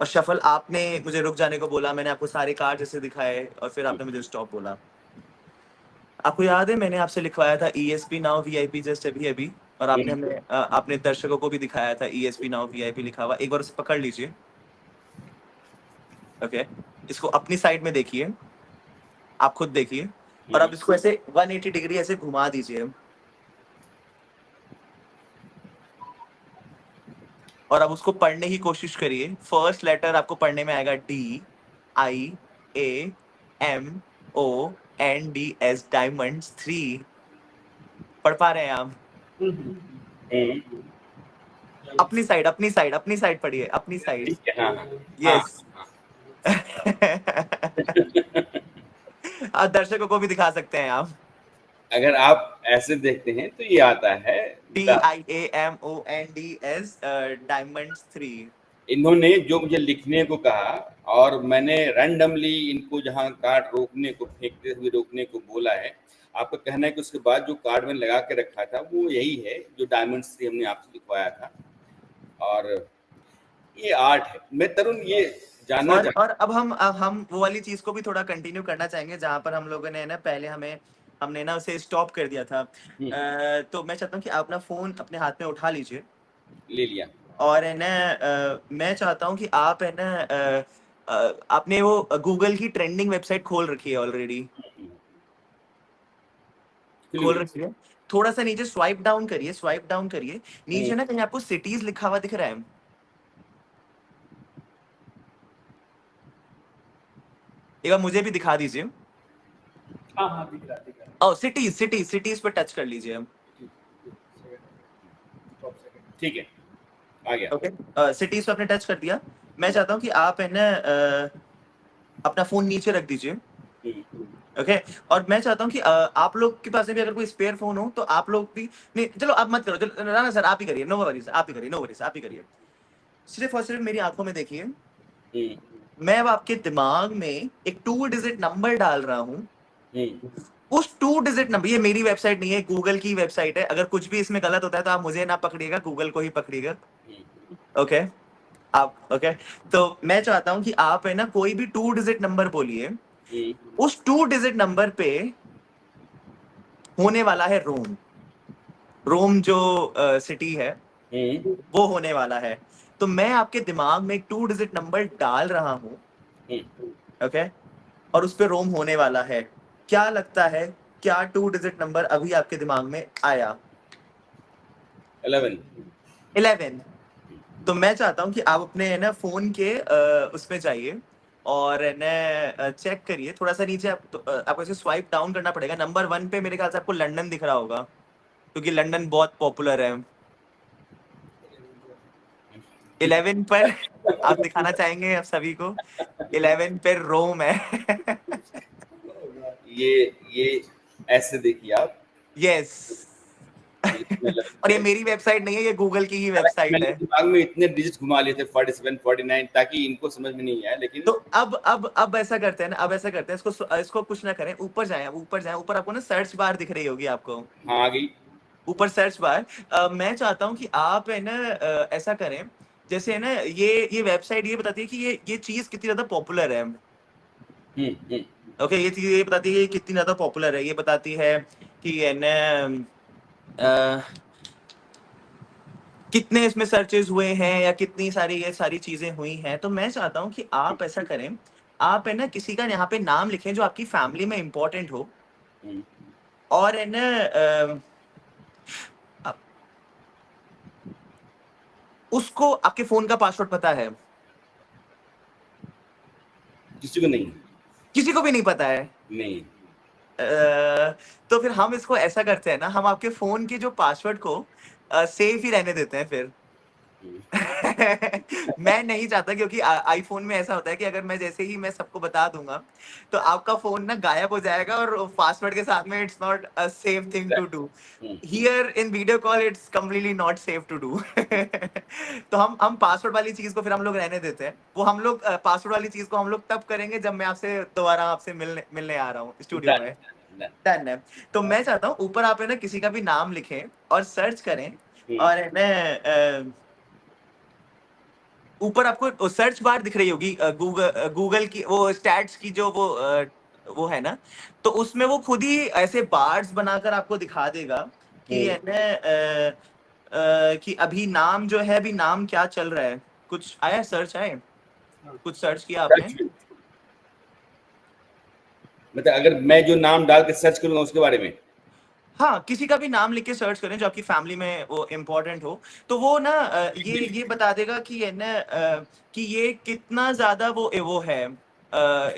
और शफल आपने मुझे रुक जाने को बोला, मैंने आपको सारे कार्ड जैसे दिखाए, और फिर आपने मुझे स्टॉप बोला। आपको याद है मैंने आपसे लिखवाया था ESP नाउ VIP जस्ट अभी, और आपने हमें अपने दर्शकों को भी दिखाया था ESP नाउ VIP लिखा हुआ। एक बार उसे पकड़ लीजिए। ओके, इसको अपनी साइड में देखिए, आप खुद देखिए, और अब इसको ऐसे 180 डिग्री ऐसे घुमा दीजिए, और अब उसको पढ़ने की कोशिश करिए। फर्स्ट लेटर आपको पढ़ने में आएगा DIAMONDS, डायमंड्स 3। पढ़ पा रहे हैं आप? अपनी साइड पढ़िए, अपनी साइड। ठीक है, हाँ हाँ यस। हाँ आप दर्शकों को भी दिखा सकते हैं आप। अगर आप ऐसे देखते हैं तो ये आता है DIAMONDS डायमंड्स 3। इन्होंने जो मुझे लिखने को कहा और मैंने रैंडमली इनको जहाँ कार्ड रोकने को, फेंकते हुए रोकने को बोला है, आपका कहना है कि उसके बाद जो कार्ड मैंने लगा के रखा था वो यही है जो डायमंड्स से हमने आपसे लिखवाया था। और ये आर्ट है। मैं तरुण ये जानना चाहता और अब हम वो वाली चीज को भी थोड़ा कंटिन्यू करना चाहेंगे जहां पर हम लोगों ने ना पहले हमने ना उसे स्टॉप कर दिया था। हूँ। तो मैं चाहता हूँ कि आप अपना फोन अपने हाथ में उठा लीजिए ले लिया। और है ना मैं चाहता हूँ कि आप है ना आपने वो गूगल की ट्रेंडिंग वेबसाइट खोल रखी है ऑलरेडी, खुली खोल हुई। रखी है। थोड़ा सा नीचे स्वाइप डाउन करिए, नीचे ना कहीं आपको सिटीज लिखा हुआ दिख रहा है। एक बार मुझे भी दिखा दीजिए। हाँ हाँ दिख रहा है। ओ सिटीज पे टच कर लीजिए हम। ठीक है, आ गया। ओके, सिटीज पे आपने टच कर दिया। मैं चाहता हूँ कि आप है ना अपना फोन नीचे रख दीजिए। ओके, और मैं चाहता हूँ कि आप लोग के पास में भी अगर कोई स्पेयर फोन हो तो आप लोग भी, नहीं चलो आप मत करो, चलो राणा सर आप ही करिए, नो वरीज, आप ही करिए, नो वरीज, आप ही करिए। सिर्फ और सिर्फ मेरी आंखों में देखिए। मैं अब आपके दिमाग में एक 2 डिजिट नंबर डाल रहा हूँ। उस 2 डिजिट नंबर, ये मेरी वेबसाइट नहीं है, गूगल की वेबसाइट है। अगर कुछ भी इसमें गलत होता है तो आप मुझे ना पकड़िएगा, गूगल को ही पकड़िएगा। ओके, आप ओके। तो मैं चाहता हूं कि आप है ना कोई भी 2 डिजिट नंबर बोलिए। उस 2 डिजिट नंबर पे होने वाला है रोम। रोम जो सिटी है वो होने वाला है। तो मैं आपके दिमाग में एक 2 डिजिट नंबर डाल रहा हूं। ओके, और उस पे रोम होने वाला है। क्या लगता है, क्या 2 डिजिट नंबर अभी आपके दिमाग में आया? 11। तो मैं चाहता हूं कि आप अपने है ना फोन के उसमें जाइए और है ना चेक करिए थोड़ा सा नीचे। आपको ऐसे स्वाइप डाउन करना पड़ेगा। नंबर 1 पे मेरे ख्याल से आपको लंदन दिख रहा होगा, क्योंकि लंदन बहुत पॉपुलर है। 11 पर आप दिखाना चाहेंगे आप सभी को? 11 पे रोम है। ये ऐसे देखिए आप। यस। इसमें और लगता ये है। मेरी वेबसाइट नहीं है, ये गूगल की ही हालांकि वेबसाइट मैंने है। दिमाग में इतने डिजिट घुमा लिए थे 47 49 ताकि इनको समझ में नहीं आया, लेकिन तो अब ऐसा करते हैं ना, अब ऐसा करते हैं, इसको कुछ ना करें, ऊपर जाएं, ऊपर आपको ना सर्च बार दिख रही होगी आपको। हाँ आ गई। ऊपर सर्च बार। मैं चाहता हूँ कि आप है ना ऐसा करें, जैसे है ना ये वेबसाइट ये बताती है कि ये चीज कितनी ज्यादा पॉपुलर है। हम्म। ओके, ये चीज ये बताती है कि ये कितनी ज्यादा पॉपुलर है। ये बताती है कि है ना कितने इसमें सर्चेस हुए हैं या कितनी सारी ये सारी चीजें हुई हैं। तो मैं चाहता हूँ कि आप ऐसा करें, आप है ना किसी का यहाँ पे नाम लिखें जो आपकी फैमिली में इंपॉर्टेंट हो। हम्म। और है ना उसको आपके फोन का पासवर्ड पता है? किसी को नहीं। किसी को भी नहीं पता है? नहीं। तो फिर हम इसको ऐसा करते हैं ना, हम आपके फोन के जो पासवर्ड को सेफ ही रहने देते हैं फिर। मैं नहीं चाहता, क्योंकि आईफोन में ऐसा होता है कि अगर मैं जैसे ही मैं सबको बता दूंगा तो आपका फोन ना गायब हो जाएगा और पासवर्ड के साथ में it's not a safe thing to do. Here in video call it's completely not safe to do. तो हम पासवर्ड वाली चीज को फिर हम लोग रहने देते हैं। वो हम लोग पासवर्ड वाली चीज को हम लोग तब करेंगे जब मैं आपसे दोबारा आपसे मिलने आ रहा हूँ स्टूडियो डन में। डन। डन है। तो मैं चाहता हूँ ऊपर आप है ना किसी का भी नाम लिखें और सर्च करें। और है ना ऊपर आपको सर्च बार दिख रही होगी, गूगल की वो स्टैट्स की जो वो है ना, तो उसमें वो खुद ही ऐसे बार्स बनाकर आपको दिखा देगा कि है ना कि अभी नाम जो है, अभी नाम क्या चल रहा है। कुछ आया, सर्च आए, कुछ सर्च किया आपने? मतलब अगर मैं जो नाम डाल के सर्च करूंगा उसके बारे में। हाँ, किसी का भी नाम लिख के सर्च करें जो आपकी फैमिली में वो इम्पोर्टेंट हो। तो वो ना ये बता देगा कि है ना कि ये कितना ज्यादा वो है,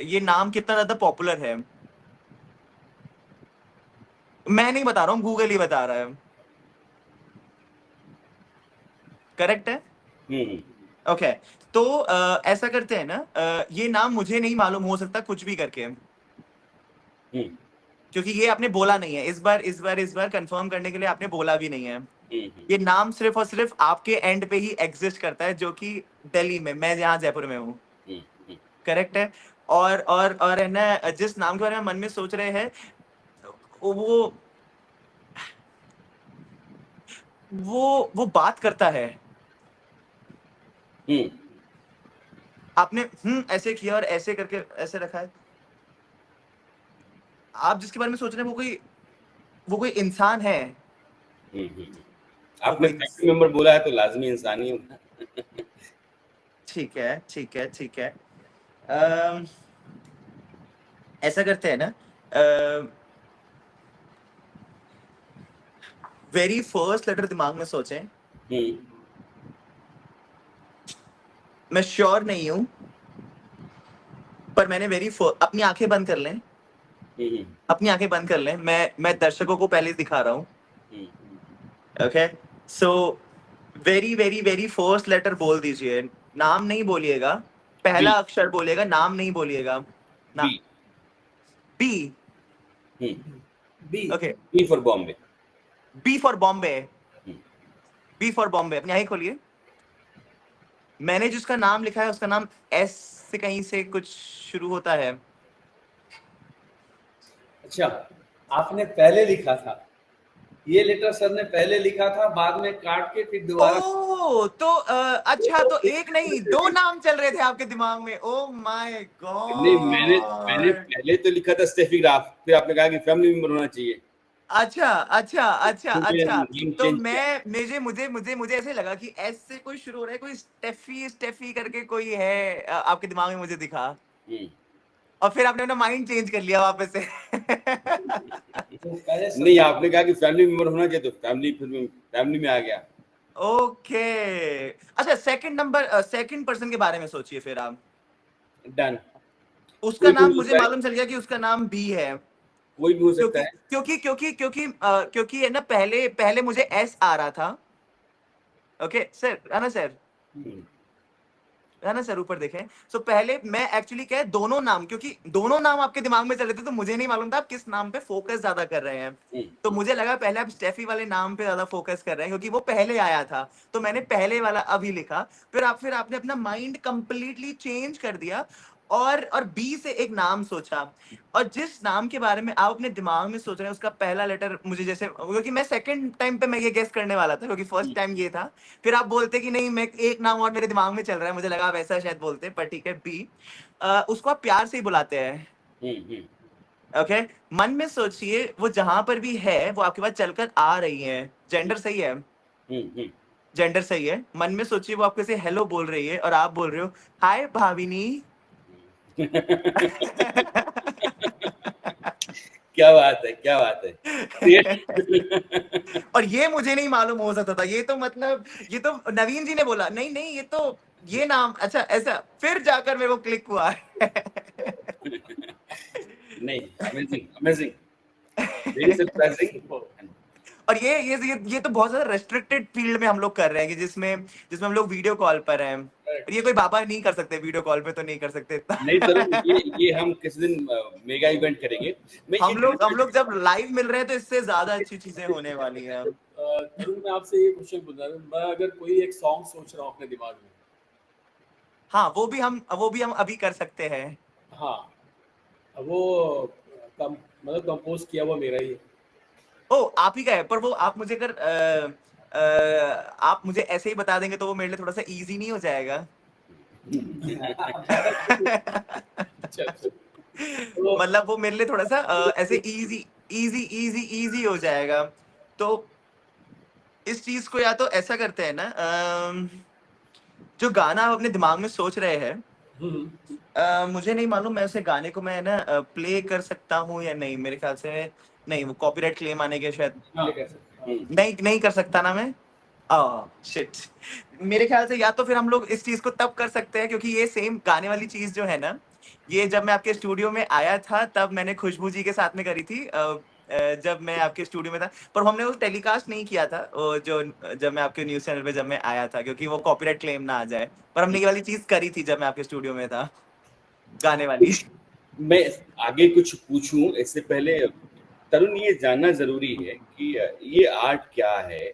ये नाम कितना ज्यादा पॉपुलर है। मैं नहीं बता रहा हूँ, गूगल ही बता रहा है। करेक्ट है? ओके तो ऐसा करते हैं ना, ये नाम मुझे नहीं मालूम, हो सकता कुछ भी करके, क्योंकि ये आपने बोला नहीं है। इस बार कंफर्म करने के लिए आपने बोला भी नहीं है। ये नाम सिर्फ और सिर्फ आपके एंड पे ही एग्जिस्ट करता है, जो कि दिल्ली में, मैं यहाँ जयपुर में हूँ। करेक्ट है? और है ना, जिस नाम के बारे में मन में सोच रहे हैं, वो बात करता है। आपने ऐसे किया और ऐसे करके ऐसे रखा है। आप जिसके बारे में सोच रहे हैं वो कोई इंसान है। आपने फैमिली मेंबर बोला है तो लाजमी इंसान ही होगा। ठीक है ठीक है ठीक है। ऐसा करते हैं ना, वेरी फर्स्ट लेटर दिमाग में सोचें। मैं श्योर नहीं हूं, पर मैंने अपनी आंखें बंद कर लें, अपनी आंखें बंद कर लें। मैं दर्शकों को पहले दिखा रहा हूं। Okay so very very very first letter बोल दीजिए। नाम नहीं बोलिएगा, पहला अक्षर बोलिएगा, नाम नहीं बोलिएगा। नाम B. Okay, B for Bombay. B for Bombay. B for Bombay. अपनी आंखें खोलिए। मैंने जिसका नाम लिखा है उसका नाम एस से कहीं से कुछ शुरू होता है। अच्छा, आपने पहले लिखा था ये लेटर, सर ने पहले लिखा था, बाद में काट के फिर दोबारा। ओह तो अच्छा, तो एक नहीं दो नाम चल रहे थे आपके दिमाग में। Oh my God. नहीं, मैंने पहले तो लिखा था स्टेफी ग्राफ, फिर आपने कहा कि फैमिली मेंबर होना चाहिए। अच्छा अच्छा अच्छा अच्छा। नाम तो चेंज किया। मुझे ऐसे लगा कि एस से कोई शुरू हो रहा है, कोई स्टेफी करके कोई है आपके दिमाग में, मुझे दिखा। और फिर आपने अपना माइंड चेंज कर लिया वापस से। नहीं, आपने कहा कि फैमिली मेंबर होना चाहिए तो फैमिली में आ गया। ओके अच्छा, सेकंड पर्सन के बारे में सोचिए फिर आप। डन। उसका नाम मुझे मालूम चल गया कि उसका नाम बी है। कोई भी हो सकता है। क्योंकि है ना, पहले मुझे एस आ रहा था। ओके सर, है ना सर? है ना सर? ऊपर देखें। सो पहले मैं एक्चुअली क्या है, दोनों नाम, क्योंकि दोनों नाम आपके दिमाग में चल रहे थे, तो मुझे नहीं मालूम था आप किस नाम पे फोकस ज्यादा कर रहे हैं। तो मुझे लगा पहले आप स्टेफी वाले नाम पे ज्यादा फोकस कर रहे हैं, क्योंकि वो पहले आया था, तो मैंने पहले वाला अभी लिखा। फिर आपने अपना माइंड कंप्लीटली चेंज कर दिया और बी से एक नाम सोचा। और जिस नाम के बारे में आप अपने दिमाग में सोच रहे हैं उसका पहला लेटर मुझे, जैसे, क्योंकि मैं सेकंड टाइम पे मैं ये गेस करने वाला था, क्योंकि फर्स्ट टाइम ये था। फिर आप बोलते कि नहीं, मैं एक नाम और मेरे दिमाग में चल रहा है, मुझे लगा आप ऐसा शायद बोलते, पर ठीक है, बी। उसको आप प्यार से ही बुलाते हैं। ओके मन में सोचिए, वो जहां पर भी है वो आपके पास चलकर आ रही है। जेंडर सही है? जेंडर सही है। मन में सोचिए वो आपके से हेलो बोल रही है और आप बोल रहे हो हाय भाविनी। क्या बात है, क्या बात है। और ये मुझे नहीं मालूम हो सकता था। ये तो मतलब, ये तो नवीन जी ने बोला, नहीं नहीं ये नाम, अच्छा ऐसा, फिर जाकर मेरे को क्लिक हुआ। नहीं, अमेजिंग अमेजिंग, वेरी सरप्राइजिंग। और ये तो बहुत ज्यादा रेस्ट्रिक्टेड फील्ड में हम लोग कर रहे हैं, कि जिसमें हम लोग वीडियो कॉल पर हैं। और ये कोई बाबा नहीं कर सकते, वीडियो कॉल पे तो नहीं कर सकते इतना। नहीं सर, ये हम किसी दिन मेगा इवेंट करेंगे। हम लोग जब लाइव मिल रहे हैं तो इससे ज्यादा अच्छी चीजें होने वाली हैं। तरुण, मैं आपसे ये क्वेश्चन पूछ रहा हूँ, मैं अगर कोई एक सॉन्ग सोच रहा हूँ अपने दिमाग में। हाँ, वो भी हम अभी कर सकते हैं। हाँ, वो मतलब कंपोज किया हुआ मेरा ही है। ओ, आप ही का है, पर वो आप मुझे अगर आप मुझे ऐसे ही बता देंगे तो वो मेरे लिए थोड़ा सा इजी नहीं हो जाएगा? मतलब वो मेरे लिए थोड़ा सा ऐसे इजी हो जाएगा। तो इस चीज को या तो ऐसा करते हैं ना, जो गाना आप अपने दिमाग में सोच रहे हैं, मुझे नहीं मालूम मैं उसे गाने को मैं ना प्ले कर सकता हूँ या नहीं। मेरे ख्याल से नहीं, वो कॉपीराइट क्लेम आने के शायद। नहीं कर सकता ना मैं। शिट। मेरे ख्याल से या तो फिर हम लोग इस चीज को तब कर सकते हैं, क्योंकि ये सेम गाने वाली चीज जो है ना, ये जब मैं आपके स्टूडियो में आया था तब मैंने खुशबू जी के साथ में करी थी। जब मैं आपके स्टूडियो में था, पर हमने वो टेलीकास्ट नहीं किया था वो जो जब मैं आपके न्यूज चैनल पे जब मैं आया था, क्योंकि वो कॉपीराइट क्लेम ना आ जाए। पर हमने ये वाली चीज करी थी जब मैं आपके स्टूडियो में था, गाने वाली। मैं आगे कुछ पूछूं इससे पहले तरुण, ये जानना जरूरी है कि ये आर्ट क्या है।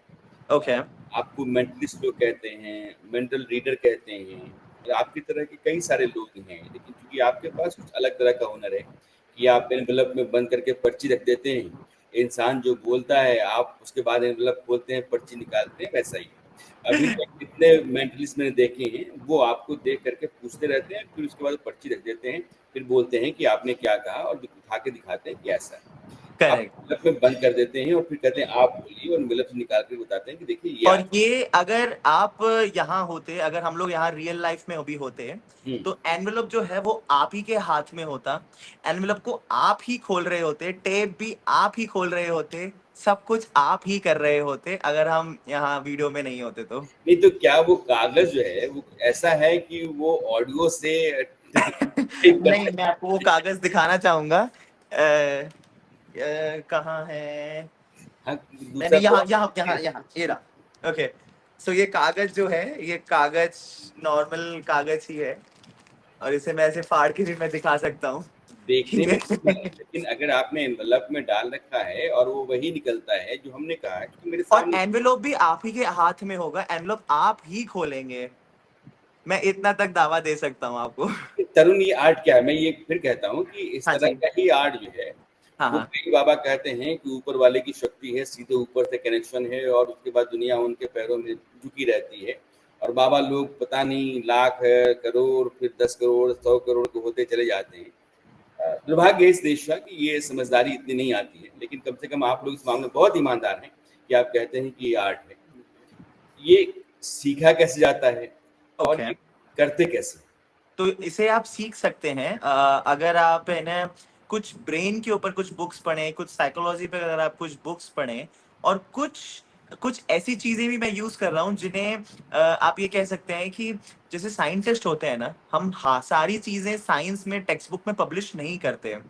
ओके। आपको मेंटलिस्ट लोग कहते हैं, मेंटल रीडर कहते हैं, और आपकी तरह के कई सारे लोग हैं, लेकिन क्योंकि आपके पास कुछ अलग तरह का हुनर है कि आप एनवेलप में बंद करके पर्ची रख देते हैं, इंसान जो बोलता है आप उसके बाद एनवेलप खोलते हैं, पर्ची निकालते हैं, वैसा ही है। अभी तक जितने मेंटलिस्ट मैंने देखे हैं वो आपको देख करके पूछते रहते हैं, फिर उसके बाद पर्ची रख देते हैं, फिर बोलते हैं कि आपने क्या कहा और उठा के दिखाते हैं कि ऐसा है। आप करेक्ट। एनवेलप में बंद कर देते हैं और फिर कहते हैं आप बोलिए, और एनवेलप से निकाल के बताते हैं कि देखिए ये और ये अगर आप यहाँ होते, अगर हम लोग यहाँ रियल लाइफ में भी होते, तो एनवेलप जो है वो आप ही के हाथ में होता, एनवेलप को आप ही खोल रहे होते, टेप भी आप ही खोल रहे होते, सब कुछ आप ही कर रहे होते, अगर हम यहाँ वीडियो में नहीं होते तो। नहीं तो क्या वो कागज जो है वो ऐसा है कि वो ऑडियो से टेप कर नहीं, मैं आपको वो कागज दिखाना चाहूंगा। कहाँ है? हाँ, नहीं दूसरा नहीं, यहाँ यहाँ यहाँ यहाँ, ये रहा। ओके, सो ये कागज जो है, ये कागज नॉर्मल कागज ही है, और इसे मैं ऐसे फाड़ के भी मैं दिखा सकता हूँ। देखने में, लेकिन अगर आपने एनवेलप में डाल रखा है और वो वही निकलता है जो हमने कहा है, क्योंकि मेरे और सामने एनवेलोप भी आप ही के हाथ में होगा, एनवेलोप आप ही खोलेंगे, मैं इतना तक दावा दे सकता हूँ आपको। तरुण, ये आर्ट क्या है? मैं ये फिर कहता हूँ कि इस हाँ तरह जी। का ही आर्ट जो है हाँ वो हाँ। कई बाबा कहते हैं कि ऊपर वाले की शक्ति है, सीधे ऊपर से कनेक्शन है, और उसके बाद दुनिया उनके पैरों में झुकी रहती है, और बाबा लोग पता नहीं लाख है, करोड़, फिर 10 करोड़, 100 करोड़ के होते चले जाते हैं। दुर्भाग्य है इस देश का कि ये समझदारी इतनी नहीं आती है, लेकिन कम से कम आप लोग इस मामले में बहुत ईमानदार हैं कि आप कहते हैं कि ये आर्ट है। ये सीखा कैसे जाता है और ओके, ये करते कैसे? तो इसे आप सीख सकते हैं, अगर आप है ना कुछ ब्रेन के ऊपर कुछ बुक्स पढ़ें, कुछ साइकोलॉजी पे अगर आप कुछ बुक्स पढ़ें, और कुछ कुछ ऐसी चीजें भी मैं यूज कर रहा हूँ जिन्हें आप ये कह सकते हैं कि जैसे साइंटिस्ट होते हैं ना, हम हाँ सारी चीजें साइंस में टेक्स्ट बुक में पब्लिश नहीं करते हैं।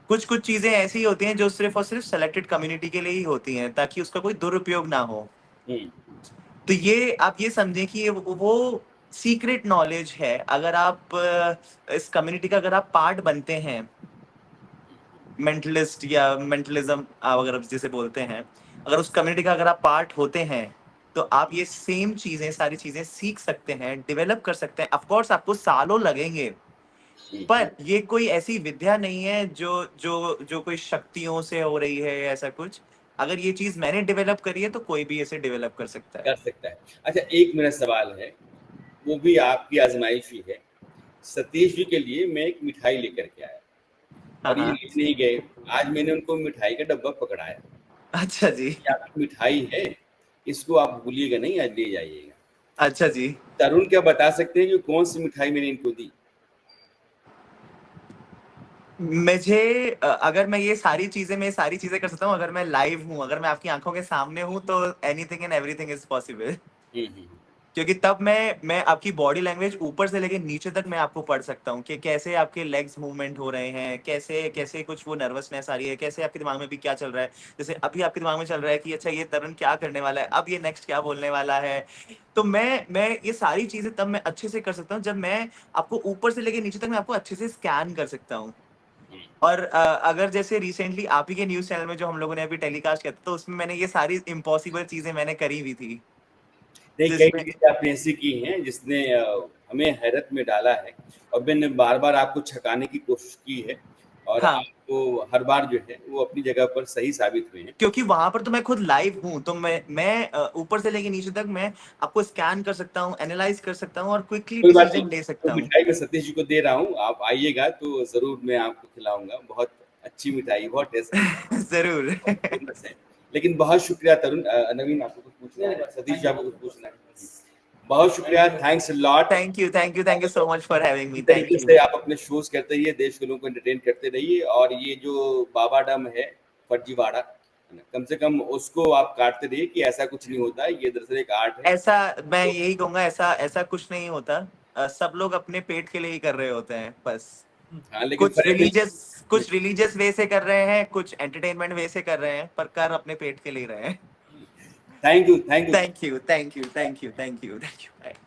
कुछ कुछ चीजें ऐसी होती हैं जो सिर्फ और सिर्फ सेलेक्टेड कम्युनिटी के लिए ही होती हैं, ताकि उसका कोई दुरुपयोग ना हो। हम्म, तो ये आप ये समझें कि ये वो सीक्रेट नॉलेज है। अगर आप इस कम्युनिटी का अगर आप पार्ट बनते हैं, मेंटलिस्ट या मेंटलिज्म अगर जिसे बोलते हैं, अगर उस कम्युनिटी का अगर आप पार्ट होते हैं, तो आप ये सेम चीजें, सारी चीजें सीख सकते हैं, डेवलप कर सकते हैं। ऑफ कोर्स आपको सालों लगेंगे, पर ये कोई ऐसी विद्या नहीं है जो जो जो कोई शक्तियों से हो रही है या ऐसा कुछ। अगर ये चीज मैंने डेवलप करी है तो कोई भी इसे डेवलप कर सकता है। कर सकता है। अच्छा, एक मेरा सवाल है, वो भी आपकी आजमाइश ही है। सतीश जी के लिए मैं एक मिठाई लेकर के आया हाँ और ये हाँ। ले नहीं गए। आज मैंने उनको मिठाई का डब्बा पकड़ाया, अच्छा जी। ये आपकी मिठाई है, इसको आप भूलिएगा नहीं, आज ले जाइएगा। अच्छा जी। तरुण क्या बता सकते हैं कि कौन सी मिठाई मैंने इनको दी? मुझे अगर मैं ये सारी चीजें कर सकता हूँ, अगर मैं लाइव हूँ, अगर मैं आपकी आंखों के सामने हूँ, तो anything and everything is possible. Hmm. क्योंकि तब मैं आपकी बॉडी लैंग्वेज ऊपर से लेके नीचे तक मैं आपको पढ़ सकता हूँ कि कैसे आपके लेग्स मूवमेंट हो रहे हैं, कैसे कैसे कुछ वो नर्वसनेस आ रही है, कैसे आपके दिमाग में भी क्या चल रहा है। जैसे अभी आपके दिमाग में चल रहा है कि अच्छा ये तरुण क्या करने वाला है, अब ये नेक्स्ट क्या बोलने वाला है। तो मैं ये सारी चीजें तब मैं अच्छे से कर सकता हूँ जब मैं आपको ऊपर से लेके नीचे तक मैं आपको अच्छे से स्कैन कर सकता हूँ। और अगर जैसे रिसेंटली आप ही के न्यूज चैनल में जो हम लोगों ने अभी टेलीकास्ट किया था, तो उसमें मैंने ये सारी इम्पॉसिबल चीजें मैंने करी हुई थी, नहीं, कई जिसमें चीजें आपने ऐसी की हैं जिसने हमें हैरत में डाला है, और मैंने बार बार आपको छकाने की कोशिश की है, और हाँ, आपको हर बार जो है वो अपनी जगह पर सही साबित हुए हैं। क्योंकि वहां पर तो मैं खुद लाइव हूँ, तो मैं ऊपर से लेके नीचे तक मैं आपको स्कैन कर सकता हूँ, एनालाइज कर सकता हूँ और क्विकली कोई बात नहीं, डिसीजन ले वो सकता हूँ। मिठाई मैं सतीश जी को दे रहा हूँ, आप आइएगा तो जरूर मैं आपको खिलाऊंगा। बहुत अच्छी मिठाई, बहुत टेस्टी, जरूर। फेमस है। लेकिन बहुत शुक्रिया तरुण। नवीन, आपको कुछ पूछना है? सतीश जी, आपको कुछ पूछना है? बहुत शुक्रिया, thanks a lot. Thank you so much for having me, इसी थैंक तरीके यू। से आप अपने शोज करते रहिए, देश के लोगों को एंटरटेन करते रहिए, और ये जो बाबाडम है, फर्जीवाड़ा, है ना, कम से कम उसको आप काटते रहिए कि ऐसा कुछ नहीं होता है, ये दरअसल एक आर्ट है। ऐसा मैं तो यही कहूंगा, ऐसा ऐसा कुछ नहीं होता। सब लोग अपने पेट के लिए ही कर रहे होते हैं बस। हाँ, लेकिन कुछ रिलीजियस कुछ रिलीजियस वे से कर रहे हैं, कुछ एंटरटेनमेंट वे से कर रहे हैं, पर कर अपने पेट के लिए रहे हैं। Thank you, thank you. Thank you, thank you, thank you, thank you, thank you.